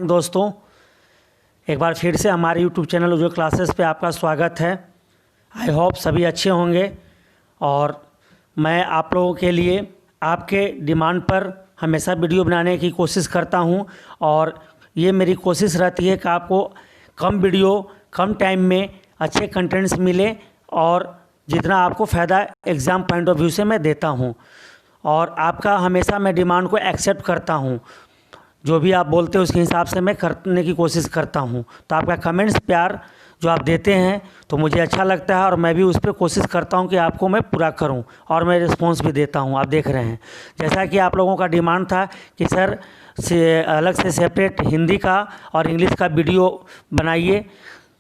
Morning दोस्तों, एक बार फिर से हमारे यूट्यूब चैनल उज्ज्वल क्लासेस पे आपका स्वागत है। आई होप सभी अच्छे होंगे और मैं आप लोगों के लिए आपके डिमांड पर हमेशा वीडियो बनाने की कोशिश करता हूं और ये मेरी कोशिश रहती है कि आपको कम वीडियो कम टाइम में अच्छे कंटेंट्स मिले और जितना आपको फ़ायदा एग्ज़ाम पॉइंट ऑफ व्यू से मैं देता हूं और आपका हमेशा मैं डिमांड को एक्सेप्ट करता हूं। जो भी आप बोलते हैं उसके हिसाब से मैं करने की कोशिश करता हूं। तो आपका कमेंट्स प्यार जो आप देते हैं तो मुझे अच्छा लगता है और मैं भी उस पर कोशिश करता हूं कि आपको मैं पूरा करूं और मैं रिस्पॉन्स भी देता हूं। आप देख रहे हैं जैसा कि आप लोगों का डिमांड था कि सर से अलग से सेपरेट हिंदी का और इंग्लिश का वीडियो बनाइए,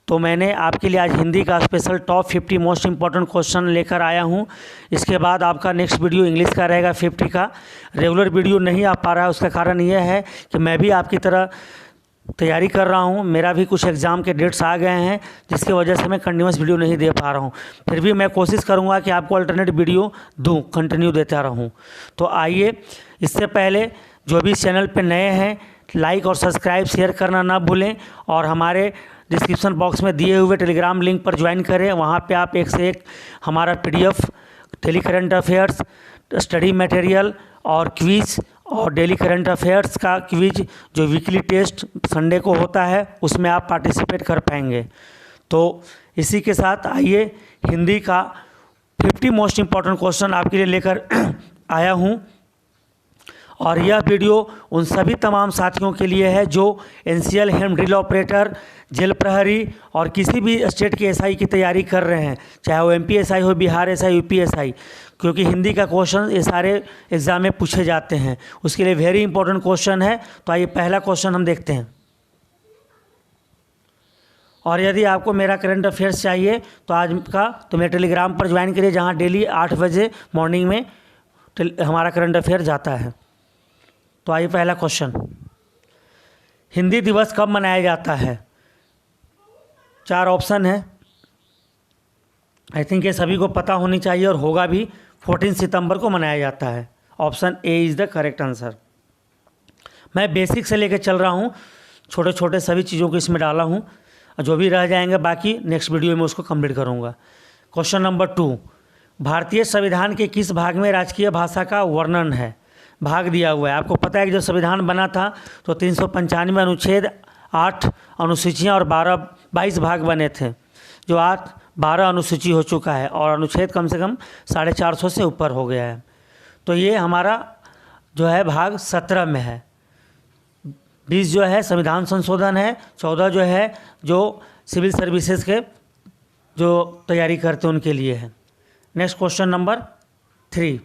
तो मैंने आपके लिए आज हिंदी का special top 50 most important question लेकर आया हूं। इसके बाद आपका नेक्स्ट वीडियो इंग्लिश का रहेगा 50 का। रेगुलर वीडियो नहीं आ पा रहा है, उसका कारण यह है कि मैं भी आपकी तरह तैयारी कर रहा हूं। मेरा भी कुछ एग्ज़ाम के डेट्स आ गए हैं जिसकी वजह से मैं कंटिन्यूस वीडियो नहीं दे पा रहा हूं। फिर भी मैं कोशिश करूंगा कि आपको अल्टरनेट वीडियो दूँ, कंटिन्यू देता रहूँ। तो आइए, इससे पहले जो भी चैनल पर नए हैं लाइक और सब्सक्राइब शेयर करना ना भूलें और हमारे डिस्क्रिप्शन बॉक्स में दिए हुए टेलीग्राम लिंक पर ज्वाइन करें। वहाँ पे आप एक से एक हमारा PDF, daily current affairs, study material और क्विज़ और डेली करंट अफेयर्स का क्विज़ जो वीकली टेस्ट संडे को होता है उसमें आप पार्टिसिपेट कर पाएंगे। तो इसी के साथ आइए, हिंदी का 50 मोस्ट इम्पॉर्टेंट क्वेश्चन आपके लिए लेकर आया हूँ और यह वीडियो उन सभी तमाम साथियों के लिए है जो NCL हेम ड्रिल ऑपरेटर, जेल प्रहरी और किसी भी स्टेट की SI की तैयारी कर रहे हैं, चाहे वो MP SI हो, बिहार SI, UP SI, क्योंकि हिंदी का क्वेश्चन ये सारे एग्ज़ाम में पूछे जाते हैं। उसके लिए वेरी इंपॉर्टेंट क्वेश्चन है। तो आइए पहला क्वेश्चन हम देखते हैं। और यदि आपको मेरा करंट अफेयर्स चाहिए तो आज का तो मेरे टेलीग्राम पर ज्वाइन करिए, जहाँ डेली 8 बजे मॉर्निंग में हमारा करंट अफेयर जाता है। तो आइए पहला क्वेश्चन, हिंदी दिवस कब मनाया जाता है? 4 ऑप्शन है। आई थिंक ये सभी को पता होनी चाहिए और होगा भी। 14 सितंबर को मनाया जाता है। Option A is the correct answer. मैं बेसिक से लेकर चल रहा हूँ, छोटे छोटे सभी चीज़ों को इसमें डाला हूँ। जो भी रह जाएंगे बाकी नेक्स्ट वीडियो में उसको कंप्लीट करूँगा। क्वेश्चन नंबर 2, भारतीय संविधान के किस भाग में राजकीय भाषा का वर्णन है? भाग दिया हुआ है। आपको पता है कि जब संविधान बना था तो 395 अनुच्छेद, 8 अनुसूचियाँ और 22 भाग बने थे, जो 12 अनुसूची हो चुका है और अनुच्छेद कम से कम 450 से ऊपर हो गया है। तो ये हमारा जो है भाग 17 में है। 20 जो है संविधान संशोधन है, 14 जो है जो सिविल सर्विसेज के जो तैयारी करते हैं उनके लिए है। नेक्स्ट क्वेश्चन नंबर 3,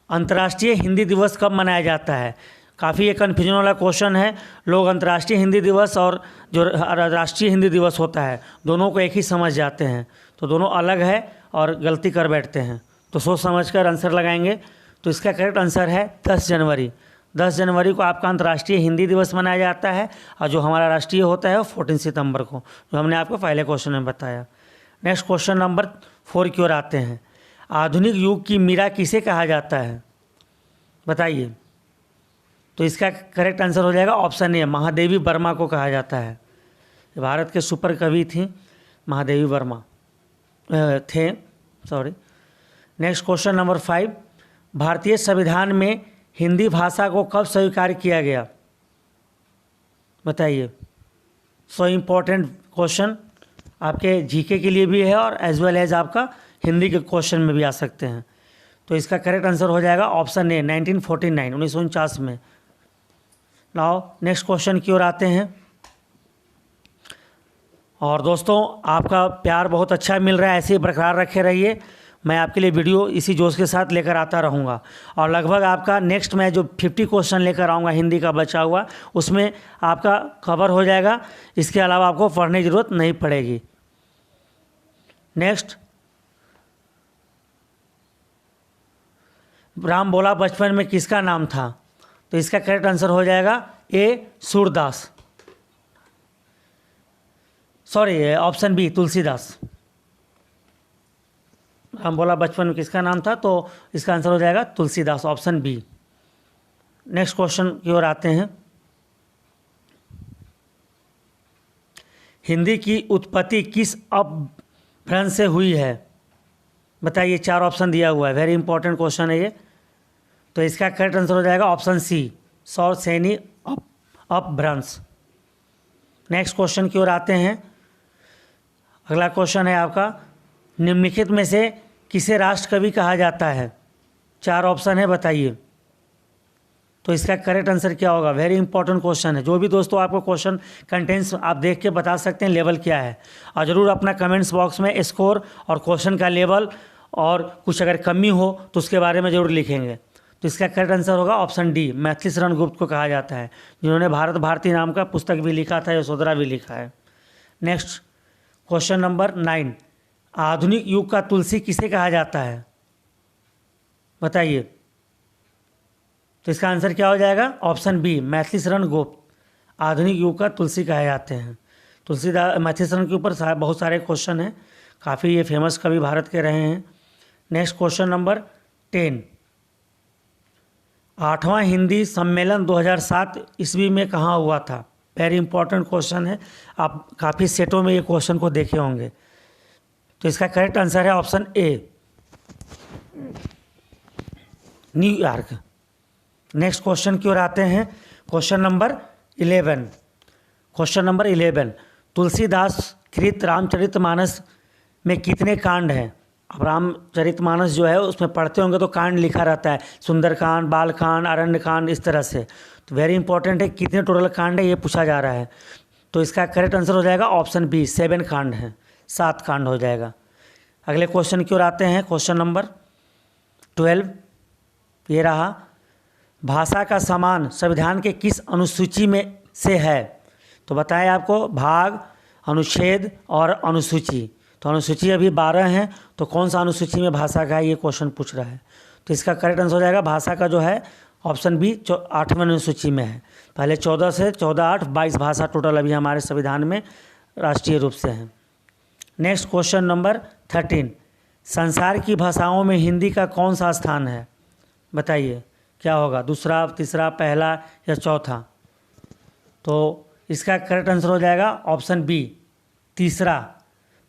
अंतर्राष्ट्रीय हिंदी दिवस कब मनाया जाता है? काफ़ी एक कन्फ्यूजन वाला क्वेश्चन है। लोग अंतर्राष्ट्रीय हिंदी दिवस और जो राष्ट्रीय हिंदी दिवस होता है दोनों को एक ही समझ जाते हैं, तो दोनों अलग है और गलती कर बैठते हैं। तो सोच समझ कर आंसर लगाएंगे। तो इसका करेक्ट आंसर है 10 जनवरी। 10 जनवरी को आपका अंतर्राष्ट्रीय हिंदी दिवस मनाया जाता है और जो हमारा राष्ट्रीय होता है वो 14 सितंबर को, जो हमने आपको पहले क्वेश्चन में बताया। नेक्स्ट क्वेश्चन नंबर 4 की ओर आते हैं। आधुनिक युग की मीरा किसे कहा जाता है? बताइए। तो इसका करेक्ट आंसर हो जाएगा ऑप्शन ए, महादेवी वर्मा को कहा जाता है। भारत के सुपर कवि थी महादेवी वर्मा थे, सॉरी। नेक्स्ट क्वेश्चन नंबर 5, भारतीय संविधान में हिंदी भाषा को कब स्वीकार किया गया? बताइए। सो इम्पोर्टेंट क्वेश्चन आपके जीके के लिए भी है और एज वेल एज आपका हिंदी के क्वेश्चन में भी आ सकते हैं। तो इसका करेक्ट आंसर हो जाएगा ऑप्शन ए, 1949, 1949 में। नाउ नेक्स्ट क्वेश्चन की ओर आते हैं। और दोस्तों आपका प्यार बहुत अच्छा मिल रहा है, ऐसे ही बरकरार रखे रहिए। मैं आपके लिए वीडियो इसी जोश के साथ लेकर आता रहूँगा और लगभग आपका नेक्स्ट मैं जो 50 क्वेश्चन लेकर आऊँगा हिंदी का बचा हुआ, उसमें आपका कवर हो जाएगा। इसके अलावा आपको पढ़ने की ज़रूरत नहीं पड़ेगी। नेक्स्ट, राम भोला बचपन में किसका नाम था? तो इसका करेक्ट आंसर हो जाएगा A, Surdas. Sorry, option B, Tulsidas. Ram भोला बचपन में किसका नाम था? तो इसका आंसर हो जाएगा Tulsidas, option B. Next question की ओर आते हैं। हिंदी की उत्पत्ति किस अपभ्रंश से हुई है? बताइए, 4 ऑप्शन दिया हुआ है, वेरी इंपॉर्टेंट क्वेश्चन है ये। तो इसका करेक्ट आंसर हो जाएगा ऑप्शन सी, सौर सैनी अपभ्रंश। नेक्स्ट क्वेश्चन की ओर आते हैं। अगला क्वेश्चन है आपका, निम्नलिखित में से किसे राष्ट्रकवि कहा जाता है? 4 ऑप्शन है, बताइए। तो इसका करेक्ट आंसर क्या होगा? वेरी इंपॉर्टेंट क्वेश्चन है। जो भी दोस्तों आपको क्वेश्चन कंटेंट्स आप देख के बता सकते हैं लेवल क्या है, और ज़रूर अपना कमेंट्स बॉक्स में स्कोर और क्वेश्चन का लेवल और कुछ अगर कमी हो तो उसके बारे में ज़रूर लिखेंगे। तो इसका करेक्ट आंसर होगा ऑप्शन डी, मैथिली शरण गुप्त को कहा जाता है, जिन्होंने भारत भारती नाम का पुस्तक भी लिखा था, यशोधरा भी लिखा है। नेक्स्ट क्वेश्चन नंबर 9, आधुनिक युग का तुलसी किसे कहा जाता है? बताइए। तो इसका आंसर क्या हो जाएगा? ऑप्शन बी, मैथिली शरण गुप्त आधुनिक युग का तुलसी कहे जाते हैं। तुलसीदास मैथिली शरण के ऊपर बहुत सारे क्वेश्चन हैं, काफ़ी ये फेमस कवि भारत के रहे हैं। नेक्स्ट क्वेश्चन नंबर 10, 8वां हिंदी सम्मेलन 2007 ईस्वी में कहाँ हुआ था? वेरी इंपॉर्टेंट क्वेश्चन है, आप काफ़ी सेटों में ये क्वेश्चन को देखे होंगे। तो इसका करेक्ट आंसर है option A, New York. Next question की ओर आते हैं। Question number 11, question number 11, Tulsidas कृत रामचरितमानस में कितने कांड हैं? अब रामचरितमानस जो है उसमें पढ़ते होंगे तो कांड लिखा रहता है, सुंदरकांड, बालकांड, अरण्यकांड, इस तरह से। तो वेरी इंपॉर्टेंट है, कितने टोटल कांड है ये पूछा जा रहा है। तो इसका करेक्ट आंसर हो जाएगा ऑप्शन बी, 7 कांड हैं, 7 कांड हो जाएगा। अगले क्वेश्चन की ओर आते हैं। क्वेश्चन नंबर 12 ये रहा, भाषा का समान संविधान के किस अनुसूची में से है? तो बताएं आपको, भाग, अनुच्छेद और अनुसूची। तो अनुसूची अभी 12 हैं, तो कौन सा अनुसूची में भाषा का है ये क्वेश्चन पूछ रहा है। तो इसका करेक्ट आंसर हो जाएगा भाषा का जो है ऑप्शन बी, 8वें अनुसूची में है। पहले 14 से 14, 8, 22 भाषा टोटल अभी हमारे संविधान में राष्ट्रीय रूप से हैं। नेक्स्ट क्वेश्चन नंबर 13, संसार की भाषाओं में हिंदी का कौन सा स्थान है? बताइए क्या होगा, दूसरा, तीसरा, पहला या चौथा? तो इसका करेक्ट आंसर हो जाएगा ऑप्शन बी, तीसरा।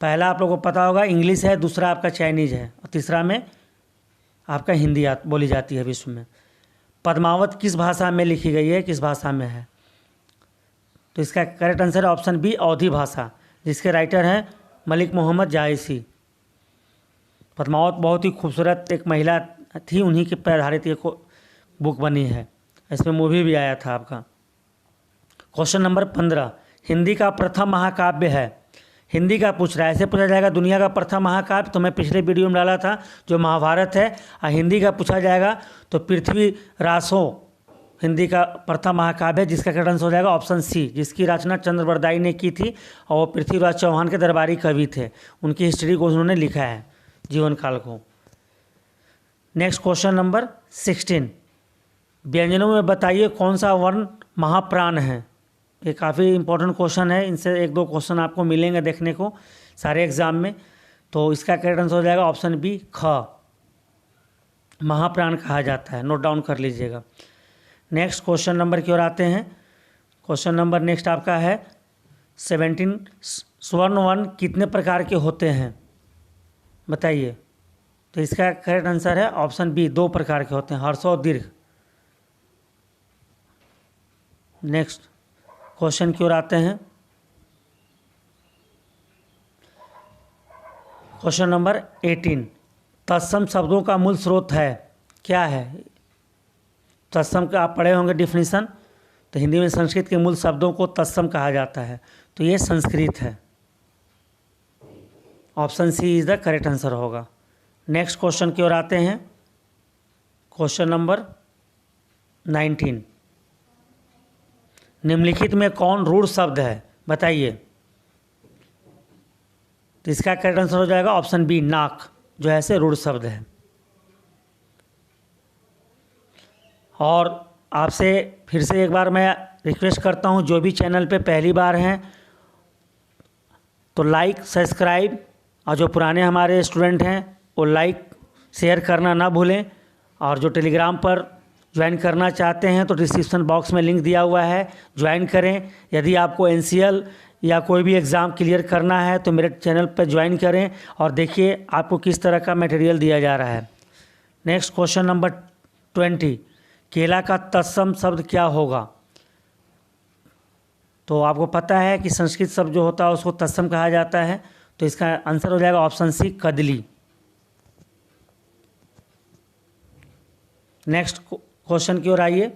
पहला आप लोगों को पता होगा इंग्लिश है, दूसरा आपका चाइनीज़ है, और तीसरा में आपका हिंदी बोली जाती है विश्व में। पद्मावत किस भाषा में लिखी गई है, किस भाषा में है? तो इसका करेक्ट आंसर है ऑप्शन बी, अवधी भाषा, जिसके राइटर हैं मलिक मोहम्मद जायसी। पद्मावत बहुत ही खूबसूरत एक महिला थी, उन्हीं के पर आधारित ये बुक बनी है, इसमें मूवी भी आया था आपका। क्वेश्चन नंबर 15, हिंदी का प्रथम महाकाव्य है? हिंदी का पूछ रहा है, ऐसे पूछा जाएगा दुनिया का प्रथम महाकाव्य, तो मैं पिछले वीडियो में डाला था जो महाभारत है। और हिंदी का पूछा जाएगा तो पृथ्वीरासो हिंदी का प्रथम महाकाव्य है, जिसका करेक्ट आंसर हो जाएगा ऑप्शन सी, जिसकी रचना चंद्रवरदाई ने की थी, और वो पृथ्वीराज चौहान के दरबारी कवि थे, उनकी हिस्ट्री को उन्होंने लिखा है, जीवन काल को। नेक्स्ट क्वेश्चन नंबर 16, व्यंजनों में बताइए कौन सा वर्ण महाप्राण है? ये काफ़ी इंपॉर्टेंट क्वेश्चन है, इनसे 1-2 क्वेश्चन आपको मिलेंगे देखने को सारे एग्जाम में। तो इसका करेक्ट आंसर हो जाएगा ऑप्शन बी, ख, महाप्राण कहा जाता है, नोट डाउन कर लीजिएगा। नेक्स्ट क्वेश्चन नंबर की ओर आते हैं। क्वेश्चन नंबर नेक्स्ट आपका है 17, स्वर्ण वर्ण कितने प्रकार के होते हैं? बताइए। तो इसका करेक्ट आंसर है ऑप्शन बी, 2 प्रकार के होते हैं, हर्ष और दीर्घ। नेक्स्ट क्वेश्चन की ओर आते हैं। क्वेश्चन नंबर 18, तत्सम शब्दों का मूल स्रोत है, क्या है? तत्सम का आप पढ़े होंगे डिफिनीसन, तो हिंदी में संस्कृत के मूल शब्दों को तत्सम कहा जाता है, तो ये संस्कृत है, option C is the correct answer होगा। नेक्स्ट क्वेश्चन की ओर आते हैं। क्वेश्चन नंबर 19, निम्नलिखित में कौन रूढ़ शब्द है? बताइए। तो इसका करेक्ट आंसर हो जाएगा ऑप्शन बी, नाक, जो ऐसे रूढ़ शब्द है। और आपसे फिर से एक बार मैं रिक्वेस्ट करता हूं, जो भी चैनल पे पहली बार हैं तो लाइक, सब्सक्राइब, और जो पुराने हमारे स्टूडेंट हैं वो लाइक शेयर करना ना भूलें। और जो टेलीग्राम पर ज्वाइन करना चाहते हैं तो डिस्क्रिप्शन बॉक्स में लिंक दिया हुआ है, ज्वाइन करें। यदि आपको एनसीएल या कोई भी एग्ज़ाम क्लियर करना है तो मेरे चैनल पर ज्वाइन करें और देखिए आपको किस तरह का मटेरियल दिया जा रहा है। नेक्स्ट क्वेश्चन नंबर 20, केला का तत्सम शब्द क्या होगा? तो आपको पता है कि संस्कृत शब्द जो होता है उसको तत्सम कहा जाता है, तो इसका आंसर हो जाएगा ऑप्शन सी, कदली। नेक्स्ट क्वेश्चन की ओर आइए।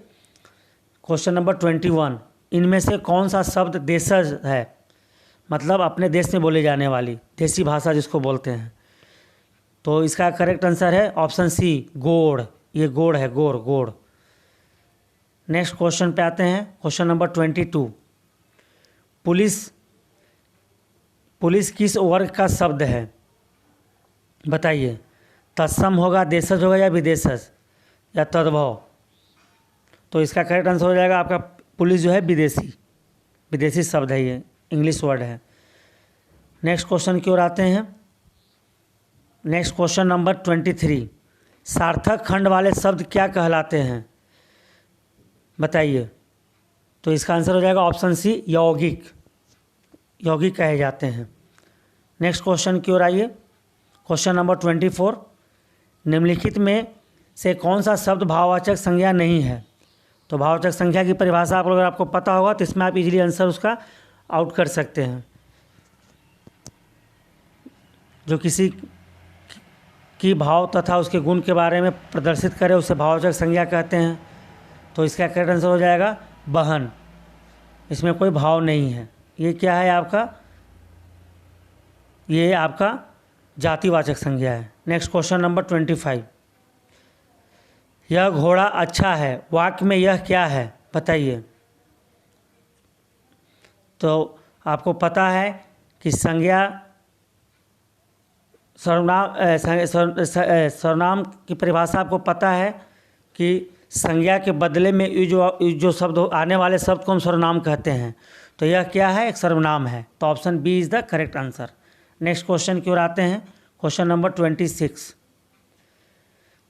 क्वेश्चन नंबर 21, इनमें से कौन सा शब्द देशज है? मतलब अपने देश में बोले जाने वाली देसी भाषा जिसको बोलते हैं। तो इसका करेक्ट आंसर है ऑप्शन सी, गोड़। ये गोड़ है, गोड़ गोड़। नेक्स्ट क्वेश्चन पे आते हैं। क्वेश्चन नंबर 22, पुलिस किस वर्ग का शब्द है? बताइए, तत्सम होगा, देशज होगा या विदेशज या तद्भव? तो इसका करेक्ट आंसर हो जाएगा आपका पुलिस जो है विदेशी शब्द है, ये इंग्लिश वर्ड है। नेक्स्ट क्वेश्चन की ओर आते हैं। नेक्स्ट क्वेश्चन नंबर 23, सार्थक खंड वाले शब्द क्या कहलाते हैं? बताइए। तो इसका आंसर हो जाएगा ऑप्शन सी, यौगिक कहे जाते हैं। नेक्स्ट क्वेश्चन की ओर आइए। क्वेश्चन नंबर 24, निम्नलिखित में से कौन सा शब्द भाववाचक संज्ञा नहीं है? तो भाववाचक संज्ञा की परिभाषा आप लोग, अगर आपको पता होगा तो इसमें आप इजीली आंसर उसका आउट कर सकते हैं। जो किसी की भाव तथा उसके गुण के बारे में प्रदर्शित करे उसे भाववाचक संज्ञा कहते हैं। तो इसका करेक्ट आंसर हो जाएगा बहन। इसमें कोई भाव नहीं है। ये क्या है आपका? ये आपका जातिवाचक संज्ञा है। नेक्स्ट क्वेश्चन नंबर 25, यह घोड़ा अच्छा है, वाक्य में यह क्या है? बताइए। तो आपको पता है कि संज्ञा सर्वनाम की परिभाषा आपको पता है कि संज्ञा के बदले में जो शब्द आने वाले शब्द को हम सर्वनाम कहते हैं। तो यह क्या है? एक सर्वनाम है। तो option B is the correct answer. Next question की ओर आते हैं। क्वेश्चन नंबर 26,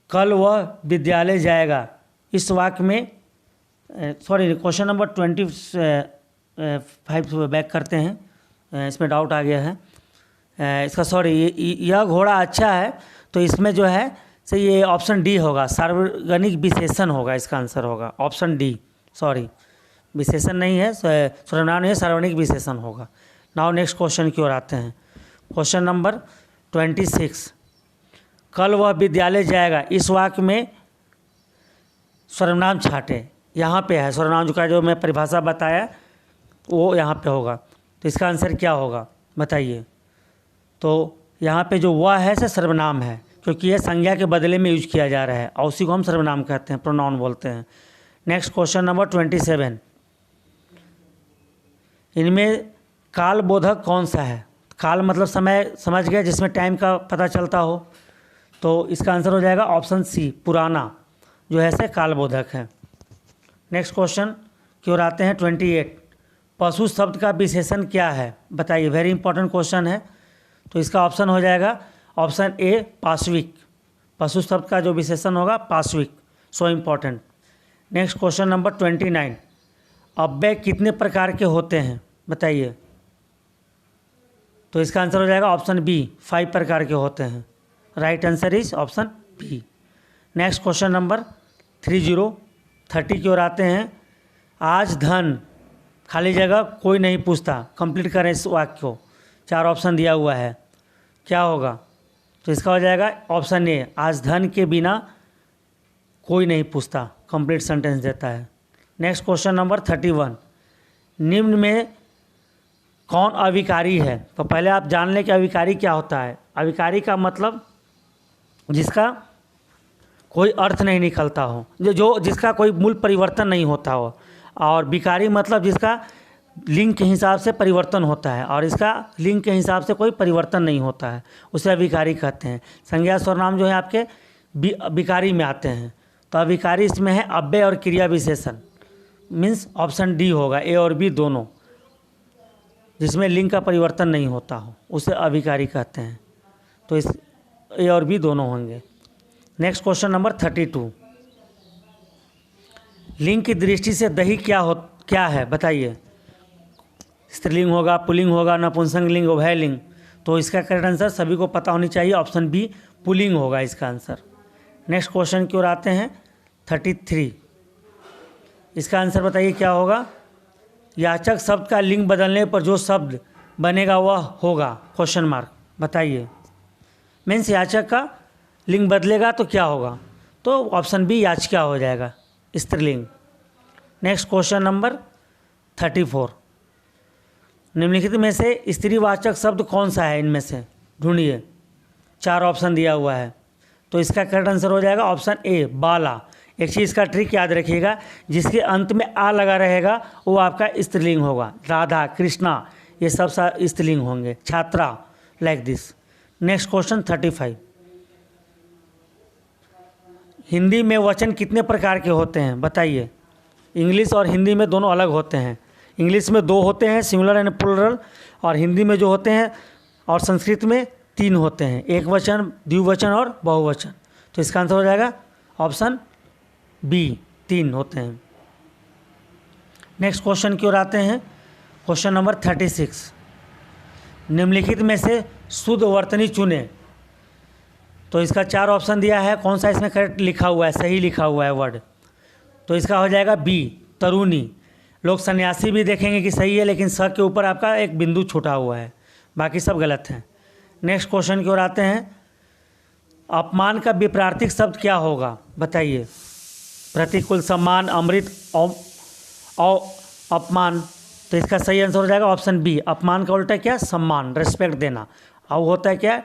कल वह विद्यालय जाएगा, इस वाक्य में क्वेश्चन नंबर 25 बैक करते हैं, इसमें डाउट आ गया है इसका। यह घोड़ा अच्छा है, तो इसमें जो है से ये ऑप्शन डी होगा, सार्वजनिक विशेषण होगा, इसका आंसर होगा ऑप्शन डी। विशेषण नहीं है, सर्वनाम नहीं है, सार्वजनिक विशेषण होगा। नाउ नेक्स्ट क्वेश्चन की ओर आते हैं। क्वेश्चन नंबर 26, कल वह विद्यालय जाएगा, इस वाक्य में सर्वनाम छाटे, यहाँ पे है सर्वनाम का जो मैं परिभाषा बताया वो यहाँ पे होगा। तो इसका आंसर क्या होगा? बताइए। तो यहाँ पे जो वह है से सर्वनाम है, क्योंकि यह संज्ञा के बदले में यूज किया जा रहा है और उसी को हम सर्वनाम कहते हैं, प्रोनाउन बोलते हैं। नेक्स्ट क्वेश्चन नंबर 27, इनमें काल बोधक कौन सा है? काल मतलब समय, समझ गए, जिसमें टाइम का पता चलता हो। तो इसका आंसर हो जाएगा ऑप्शन सी, पुराना जो है से काल बोधक है। नेक्स्ट क्वेश्चन की ओर आते हैं। 28, पशु शब्द का विशेषण क्या है? बताइए, वेरी इंपॉर्टेंट क्वेश्चन है। तो इसका ऑप्शन हो जाएगा ऑप्शन ए, पाश्विक। पशु शब्द का जो विशेषण होगा पाश्विक, so important. Next question number 29, अव्यय कितने प्रकार के होते हैं? बताइए। तो इसका आंसर हो जाएगा ऑप्शन बी, 5 प्रकार के होते हैं। Right answer is option B. Next question number 30 की ओर आते हैं। आज धन, खाली जगह कोई नहीं पूछता, कंप्लीट करें इस वाक्य को। 4 ऑप्शन दिया हुआ है, क्या होगा? तो इसका हो जाएगा ऑप्शन ए, आज धन के बिना कोई नहीं पूछता, कंप्लीट सेंटेंस देता है। नेक्स्ट क्वेश्चन नंबर 31, निम्न में कौन अविकारी है? तो पहले आप जान लें कि अविकारी क्या होता है। अविकारी का मतलब जिसका कोई अर्थ नहीं निकलता हो, जिसका कोई मूल परिवर्तन नहीं होता हो। और विकारी मतलब जिसका लिंग के हिसाब से परिवर्तन होता है और इसका लिंग के हिसाब से कोई परिवर्तन नहीं होता है, उसे अविकारी कहते हैं। संज्ञा सर्वनाम जो है आपके विकारी में आते हैं। तो अविकारी इसमें है अव्यय और क्रिया विशेषण, मीन्स ऑप्शन डी होगा, ए और बी दोनों, जिसमें लिंग का परिवर्तन नहीं होता हो उसे अविकारी कहते हैं। तो इस ए और बी दोनों होंगे। नेक्स्ट क्वेश्चन नंबर 32, लिंग की दृष्टि से दही क्या है बताइए। स्त्रीलिंग होगा, पुल्लिंग होगा, नपुंसक लिंग, उभय लिंग। तो इसका करेक्ट आंसर सभी को पता होनी चाहिए, ऑप्शन बी पुल्लिंग होगा इसका आंसर। नेक्स्ट क्वेश्चन की ओर आते हैं 33। इसका आंसर बताइए क्या होगा। याचक शब्द का लिंग बदलने पर जो शब्द बनेगा वह होगा क्वेश्चन मार्क। बताइए, मीन्स याचक का लिंग बदलेगा तो क्या होगा, तो ऑप्शन बी याचिका हो जाएगा, स्त्रीलिंग। Next question number 34। निम्नलिखित में से स्त्रीवाचक शब्द कौन सा है इनमें से, ढूंढिए। 4 ऑप्शन दिया हुआ है, तो इसका करेक्ट आंसर हो जाएगा ऑप्शन ए बाला। एक चीज़ का ट्रिक याद रखिएगा, जिसके अंत में आ लगा रहेगा वो आपका स्त्रीलिंग होगा। राधा, कृष्णा, ये सब स्त्रीलिंग होंगे। छात्रा, like this. Next question 35। Hindi में वचन कितने प्रकार के होते हैं बताइए। इंग्लिश और हिंदी में दोनों अलग होते हैं। इंग्लिश में 2 होते हैं, सिंगुलर एंड प्लूरल, और हिंदी में जो होते हैं और संस्कृत में 3 होते हैं, एक वचन, द्विवचन और बहुवचन। तो इसका आंसर हो जाएगा ऑप्शन बी, 3 होते हैं। नेक्स्ट क्वेश्चन की ओर आते हैं, क्वेश्चन नंबर 36। निम्नलिखित में से शुद्ध वर्तनी चुने। तो इसका 4 ऑप्शन दिया है, कौन सा इसमें करेक्ट लिखा हुआ है, सही लिखा हुआ है वर्ड, तो इसका हो जाएगा बी तरुणी। लोग सन्यासी भी देखेंगे कि सही है, लेकिन स के ऊपर आपका एक बिंदु छूटा हुआ है, बाकी सब गलत है। नेक्स्ट क्वेश्चन की ओर आते हैं, अपमान का विपरीत शब्द क्या होगा बताइए। प्रतिकूल, सम्मान, अमृत और अपमान। तो इसका सही आंसर हो जाएगा ऑप्शन बी, अपमान का उल्टा क्या, सम्मान, रिस्पेक्ट देना, और होता है क्या,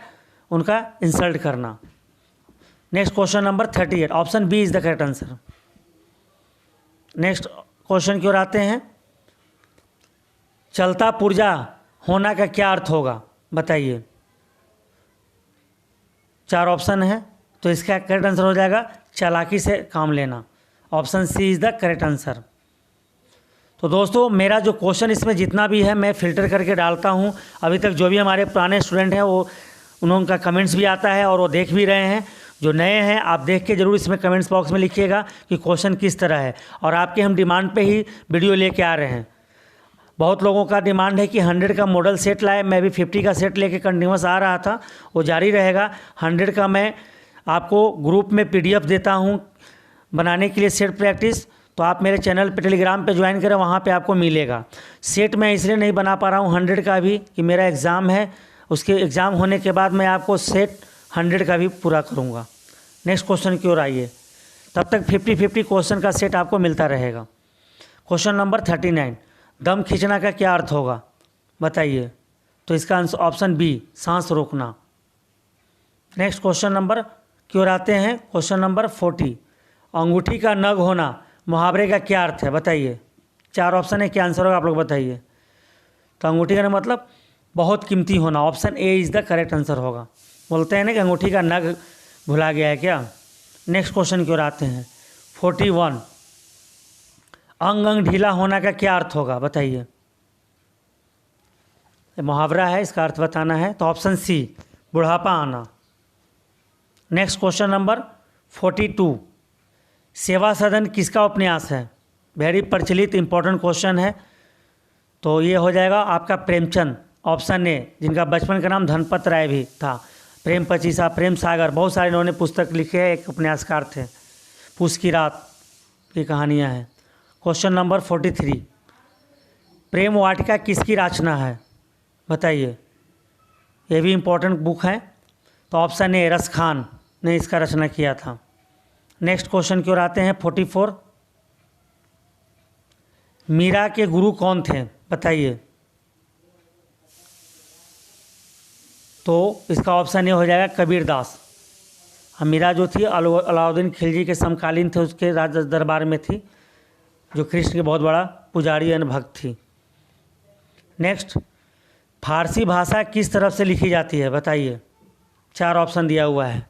उनका इंसल्ट करना। Next question number 38, option B is the correct answer. Next question की ओर आते हैं, चलता पुर्जा होना का क्या अर्थ होगा बताइए। 4 ऑप्शन है, तो इसका करेक्ट आंसर हो जाएगा चालाकी से काम लेना, option C is the correct answer. तो दोस्तों, मेरा जो क्वेश्चन इसमें जितना भी है मैं फ़िल्टर करके डालता हूँ। अभी तक जो भी हमारे पुराने स्टूडेंट हैं वो उनका कमेंट्स भी आता है और वो देख भी रहे हैं। जो नए हैं आप देख के ज़रूर इसमें कमेंट्स बॉक्स में लिखिएगा कि क्वेश्चन किस तरह है, और आपके हम डिमांड पे ही वीडियो लेके आ रहे हैं। बहुत लोगों का डिमांड है कि 100 का मॉडल सेट लाए, मैं भी 50 का सेट लेके कंटिन्यूस आ रहा था, वो जारी रहेगा। 100 का मैं आपको ग्रुप में PDF देता हूँ बनाने के लिए सेट प्रैक्टिस, तो आप मेरे चैनल पे टेलीग्राम पे ज्वाइन करें, वहाँ पे आपको मिलेगा। सेट मैं इसलिए नहीं बना पा रहा हूँ 100 का भी कि मेरा एग्ज़ाम है, उसके एग्ज़ाम होने के बाद मैं आपको सेट 100 का भी पूरा करूँगा। नेक्स्ट क्वेश्चन की ओर आइए, तब तक 50-50 क्वेश्चन का सेट आपको मिलता रहेगा। क्वेश्चन नंबर 39, दम खींचना का क्या अर्थ होगा बताइए। तो इसका आंसर ऑप्शन बी, सांस रोकना। नेक्स्ट क्वेश्चन नंबर की ओर आते हैं, क्वेश्चन नंबर 40, अंगूठी का नग होना मुहावरे का क्या अर्थ है बताइए। 4 ऑप्शन है, क्या आंसर होगा आप लोग बताइए। तो अंगूठी का नग मतलब बहुत कीमती होना, option A is the correct answer होगा। बोलते हैं ना कि अंगूठी का नग भुला गया है क्या। नेक्स्ट क्वेश्चन की ओर आते हैं, 41, अंग अंग ढीला होना का क्या अर्थ होगा बताइए। मुहावरा है, इसका अर्थ बताना है, तो ऑप्शन सी, बुढ़ापा आना। नेक्स्ट क्वेश्चन नंबर 42, सेवा सदन किसका उपन्यास है। वेरी प्रचलित इंपॉर्टेंट क्वेश्चन है, तो ये हो जाएगा आपका प्रेमचंद, ऑप्शन ए, जिनका बचपन का नाम धनपत राय भी था। प्रेम पचीसा, प्रेम सागर, बहुत सारे इन्होंने पुस्तक लिखे हैं, एक उपन्यासकार थे। पूस की रात की कहानियाँ हैं। क्वेश्चन नंबर 43, प्रेम वाटिका किसकी रचना है बताइए। ये भी इम्पोर्टेंट बुक है, तो ऑप्शन ए, रस खान ने इसका रचना किया था। नेक्स्ट क्वेश्चन की ओर आते हैं 44, मीरा के गुरु कौन थे बताइए। तो इसका ऑप्शन ये हो जाएगा कबीर दास। मीरा जो थी अलाउद्दीन खिलजी के समकालीन थे, उसके राज दरबार में थी, जो कृष्ण के बहुत बड़ा पुजारी एवं भक्त थी। नेक्स्ट, फारसी भाषा किस तरफ से लिखी जाती है बताइए। 4 ऑप्शन दिया हुआ है,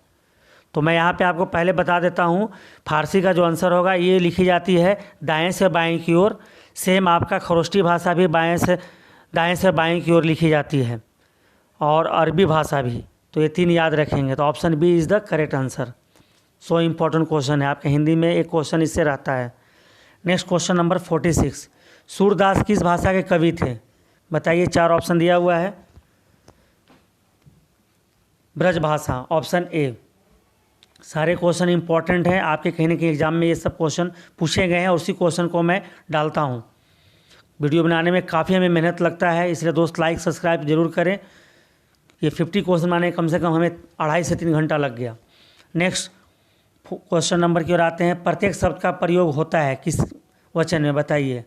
तो मैं यहाँ पे आपको पहले बता देता हूँ। फारसी का जो आंसर होगा ये लिखी जाती है दाएं से बाएं की ओर। सेम आपका खरोष्टी भाषा भी दाएं से बाएं की ओर लिखी जाती है, और अरबी भाषा भी। तो ये 3 याद रखेंगे, तो option B is the correct answer. So important question है, आपके हिंदी में एक क्वेश्चन इससे रहता है। नेक्स्ट क्वेश्चन नंबर 46, सूरदास किस भाषा के कवि थे? बताइए, 4 ऑप्शन दिया हुआ है। ब्रज भाषा, ऑप्शन ए। सारे क्वेश्चन इंपॉर्टेंट हैं, आपके कहीं ना कहीं एग्जाम में ये सब क्वेश्चन पूछे गए हैं और उसी क्वेश्चन को मैं डालता हूँ। वीडियो बनाने में काफ़ी हमें मेहनत लगता है, इसलिए दोस्त लाइक सब्सक्राइब जरूर करें। ये 50 क्वेश्चन बनाने कम से कम हमें 2.5 से 3 घंटा लग गया। नेक्स्ट क्वेश्चन नंबर की ओर आते हैं, प्रत्येक शब्द का प्रयोग होता है किस वचन में? बताइए।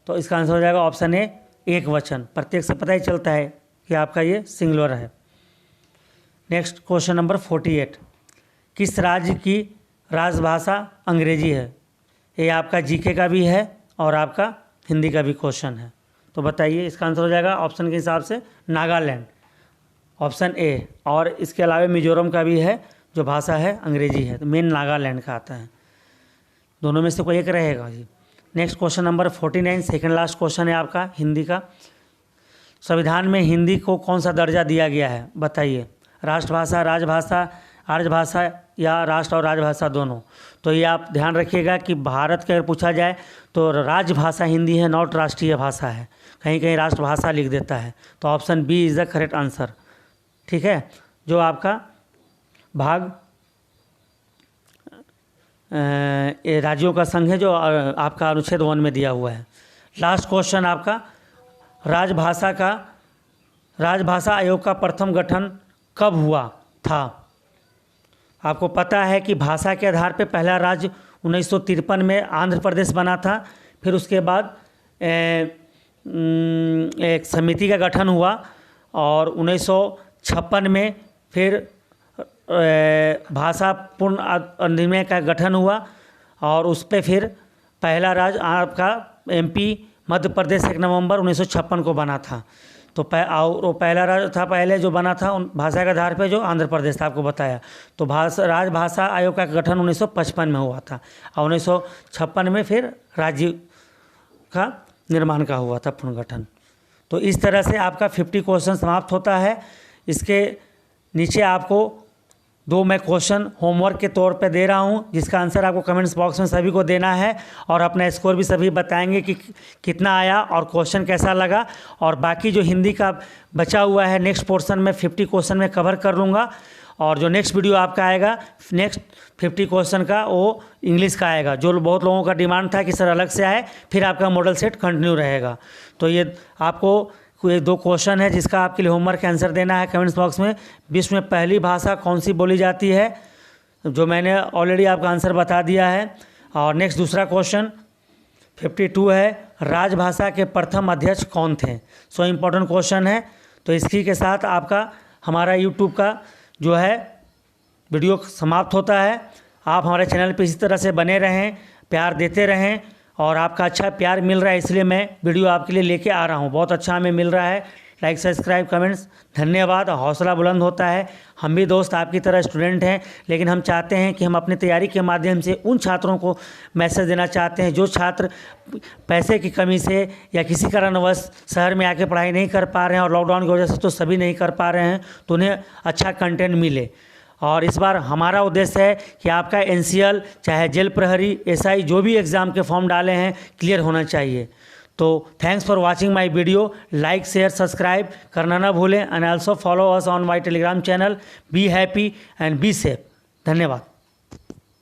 तो इसका आंसर हो जाएगा ऑप्शन ए, एक वचन। प्रत्येक से पता ही चलता है कि आपका ये सिंगुलर है। नेक्स्ट क्वेश्चन नंबर 48, किस राज्य की राजभाषा अंग्रेजी है? ये आपका जीके का भी है और आपका हिंदी का भी क्वेश्चन है। तो बताइए, इसका आंसर हो जाएगा ऑप्शन के हिसाब से नागालैंड, ऑप्शन ए। और इसके अलावा मिजोरम का भी है जो भाषा है अंग्रेजी है, तो मेन नागालैंड का आता है। दोनों में से कोई एक रहेगा जी। Next question number 49, second last question है आपका हिंदी का। संविधान में हिंदी को कौन सा दर्जा दिया गया है? बताइए। राष्ट्रभाषा, राजभाषा, आर्यभाषा या राष्ट्र और राजभाषा दोनों? तो ये आप ध्यान रखिएगा कि भारत के अगर पूछा जाए तो राजभाषा हिंदी है, नॉट राष्ट्रीय भाषा है। कहीं कहीं राष्ट्रभाषा लिख देता है, तो option B is the correct answer. ठीक है, जो आपका भाग ये राज्यों का संघ है जो आपका अनुच्छेद 1 में दिया हुआ है। लास्ट क्वेश्चन आपका, राजभाषा आयोग का प्रथम गठन कब हुआ था? आपको पता है कि भाषा के आधार पे पहला राज्य 1953 में आंध्र प्रदेश बना था। फिर उसके बाद एक समिति का गठन हुआ और 1956 में फिर भाषा पूर्ण अधिनियम का गठन हुआ और उस पर फिर पहला राज्य आपका एमपी मध्य प्रदेश 1 नवंबर 1956 को बना था। तो वो पहला राज्य था पहले जो बना था उन भाषा के आधार पे जो आंध्र प्रदेश था, आपको बताया। तो राजभाषा आयोग का गठन 1955 में हुआ था और 1956 में फिर राज्य का निर्माण का हुआ था पुनर्गठन। तो इस तरह से आपका 50 क्वेश्चन समाप्त होता है। इसके नीचे आपको 2 मैं क्वेश्चन होमवर्क के तौर पे दे रहा हूँ, जिसका आंसर आपको कमेंट्स बॉक्स में सभी को देना है और अपना स्कोर भी सभी बताएंगे कि कितना आया और क्वेश्चन कैसा लगा। और बाकी जो हिंदी का बचा हुआ है नेक्स्ट पोर्शन में 50 क्वेश्चन में कवर कर लूँगा और जो नेक्स्ट वीडियो आपका आएगा नेक्स्ट 50 क्वेश्चन का वो इंग्लिश का आएगा, जो बहुत लोगों का डिमांड था कि सर अलग से आए, फिर आपका मॉडल सेट कंटिन्यू रहेगा। तो ये आपको ये 2 क्वेश्चन है जिसका आपके लिए होमवर्क आंसर देना है कमेंट्स बॉक्स में। विश्व में पहली भाषा कौन सी बोली जाती है? जो मैंने ऑलरेडी आपका आंसर बता दिया है। और नेक्स्ट दूसरा क्वेश्चन 52 है, राजभाषा के प्रथम अध्यक्ष कौन थे? सो इम्पोर्टेंट क्वेश्चन है। तो इसी के साथ आपका हमारा यूट्यूब का जो है वीडियो समाप्त होता है। आप हमारे चैनल पर इसी तरह से बने रहें, प्यार देते रहें और आपका अच्छा प्यार मिल रहा है, इसलिए मैं वीडियो आपके लिए लेके आ रहा हूँ। बहुत अच्छा हमें मिल रहा है। लाइक सब्सक्राइब कमेंट्स, धन्यवाद। हौसला बुलंद होता है। हम भी दोस्त आपकी तरह स्टूडेंट हैं, लेकिन हम चाहते हैं कि हम अपनी तैयारी के माध्यम से उन छात्रों को मैसेज देना चाहते हैं जो छात्र पैसे की कमी से या किसी कारणवश शहर में आके पढ़ाई नहीं कर पा रहे हैं और लॉकडाउन की वजह से तो सभी नहीं कर पा रहे हैं, तो उन्हें अच्छा कंटेंट मिले। और इस बार हमारा उद्देश्य है कि आपका एनसीएल चाहे जेल प्रहरी एसआई जो भी एग्ज़ाम के फॉर्म डाले हैं क्लियर होना चाहिए। तो thanks for watching my video. Like share subscribe करना ना भूलें and also follow us on my Telegram channel. Be happy and be safe. धन्यवाद।